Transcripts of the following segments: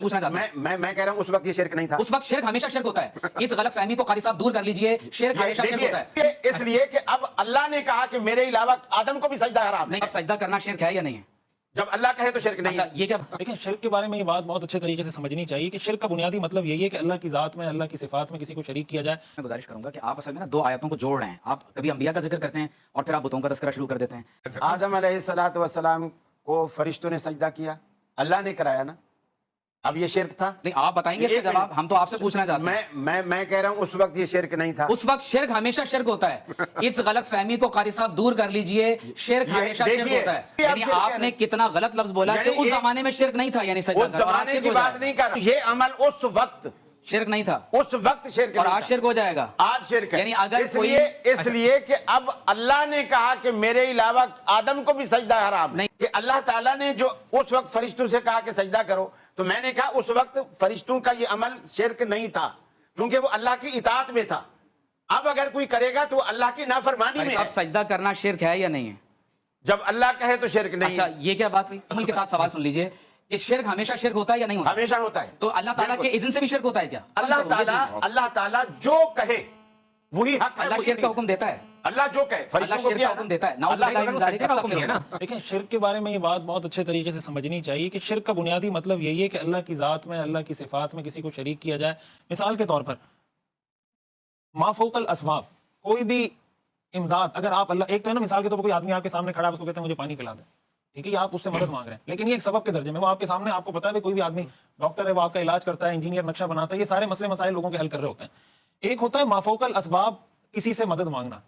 پوچھنا چاہتا ہوں میں کہہ رہا ہوں اس وقت یہ شرک نہیں تھا. اس وقت شرک ہمیشہ شرک ہوتا ہے. اس غلط فہمی کو قاری صاحب دور کر لیجئے. شرک ہمیشہ شرک ہوتا ہے. دیکھیے اس لیے کہ اب اللہ نے کہا کہ میرے علاوہ آدم کو بھی سجدہ حرام ہے. نہیں, اب سجدہ کرنا شرک ہے یا نہیں ہے؟ جب اللہ کہے تو شرک نہیں اچھا ہے. یہ کیا لیکن شرک کے بارے میں یہ بات بہت اچھے طریقے سے سمجھنی چاہیے کہ شرک کا بنیادی مطلب یہی ہے کہ اللہ کی ذات میں, اللہ کی صفات میں کسی کو شریک کیا جائے. میں گزارش کروں گا کہ آپ اصل میں نا دو آیتوں کو جوڑ رہے ہیں. آپ کبھی انبیاء کا ذکر کرتے ہیں اور پھر آپ بتوں کا تذکرہ شروع کر دیتے ہیں. آدم علیہ السلام کو فرشتوں نے سجدہ کیا, اللہ نے کرایا نا. اب یہ شرک تھا؟ نہیں, آپ بتائیں گے اس کا جواب. ہم تو آپ سے پوچھنا چاہتے ہیں. میں کہہ رہا ہوں اس وقت یہ شرک نہیں تھا. اس وقت شرک ہمیشہ شرک ہوتا ہے. اس غلط فہمی کو قاری صاحب دور کر لیجئے. شرک ہمیشہ شرک ہوتا ہے. یعنی آپ نے کتنا غلط لفظ بولا کہ اس زمانے میں شرک نہیں تھا, یعنی اس سجدہ زمانے کی بات نہیں کر رہا. یہ عمل اس وقت شرک نہیں تھا, اس وقت شرک اور نہیں آج تھا. شرک ہو جائے گا. آج شرک ہے. یعنی اگر اس لیے کہ اب اللہ نے کہا کہ میرے علاوہ آدم کو بھی سجدہ حرام نہیں. کہ اللہ تعالیٰ نے جو اس وقت فرشتوں سے کہا کہ سجدہ کرو, تو میں نے کہا اس وقت فرشتوں کا یہ عمل شرک نہیں تھا کیونکہ وہ اللہ کی اطاعت میں تھا. اب اگر کوئی کرے گا تو اللہ کی نافرمانی میں ہے. اب سجدہ کرنا شرک ہے یا نہیں ہے؟ جب اللہ کہے تو شرک نہیں. اچھا یہ کیا بات ہوئی؟ عمل کے ساتھ سوال سن لیجئے کہ شرک ہمیشہ شرک ہوتا ہے یا نہیں ہوتا؟ ہمیشہ ہوتا ہے. تو اللہ تعالیٰ کے اذن سے بھی شرک ہوتا ہے کیا؟ اللہ تعالیٰ جو کہے وہی حق ہے. اللہ شرک کا حکم دیتا ہے. اللہ جو کہے اللہ شرک کا حکم دیتا ہے. نعوذ باللہ من ذالک, استغفر اللہ. لیکن شرک کے بارے میں یہ بات بہت اچھے طریقے سے سمجھنی چاہیے کہ شرک کا بنیادی مطلب یہی ہے کہ اللہ کی ذات میں, اللہ کی صفات میں کسی کو شریک کیا جائے. مثال کے طور پر ما فوق الاسباب, کوئی بھی امداد اگر آپ اللہ, ایک تو ہے نا مثال کے طور پر کوئی آدمی آپ کے سامنے کھڑا ہے, اس کو کہتے ہیں مجھے پانی پلا دیں, ٹھیک ہے, آپ اس سے مدد مانگ رہے ہیں, لیکن یہ ایک سبب کے درجے میں, وہ آپ کے سامنے, آپ کو پتا ہے کوئی بھی آدمی ڈاکٹر ہے, وہ آپ کا علاج کرتا ہے, انجینئر نقشہ بناتا ہے, یہ سارے مسئلے مسائل لوگوں کے حل کر رہے ہوتے ہیں. ایک ہوتا ہے ما فوق الاسباب, کسی سے مدد مانگنا,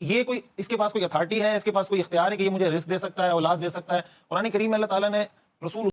یہ کوئی اس کے پاس کوئی اتھارٹی ہے, اس کے پاس کوئی اختیار ہے کہ یہ مجھے رزق دے سکتا ہے, اولاد دے سکتا ہے. قرآن کریم میں اللہ تعالیٰ نے رسول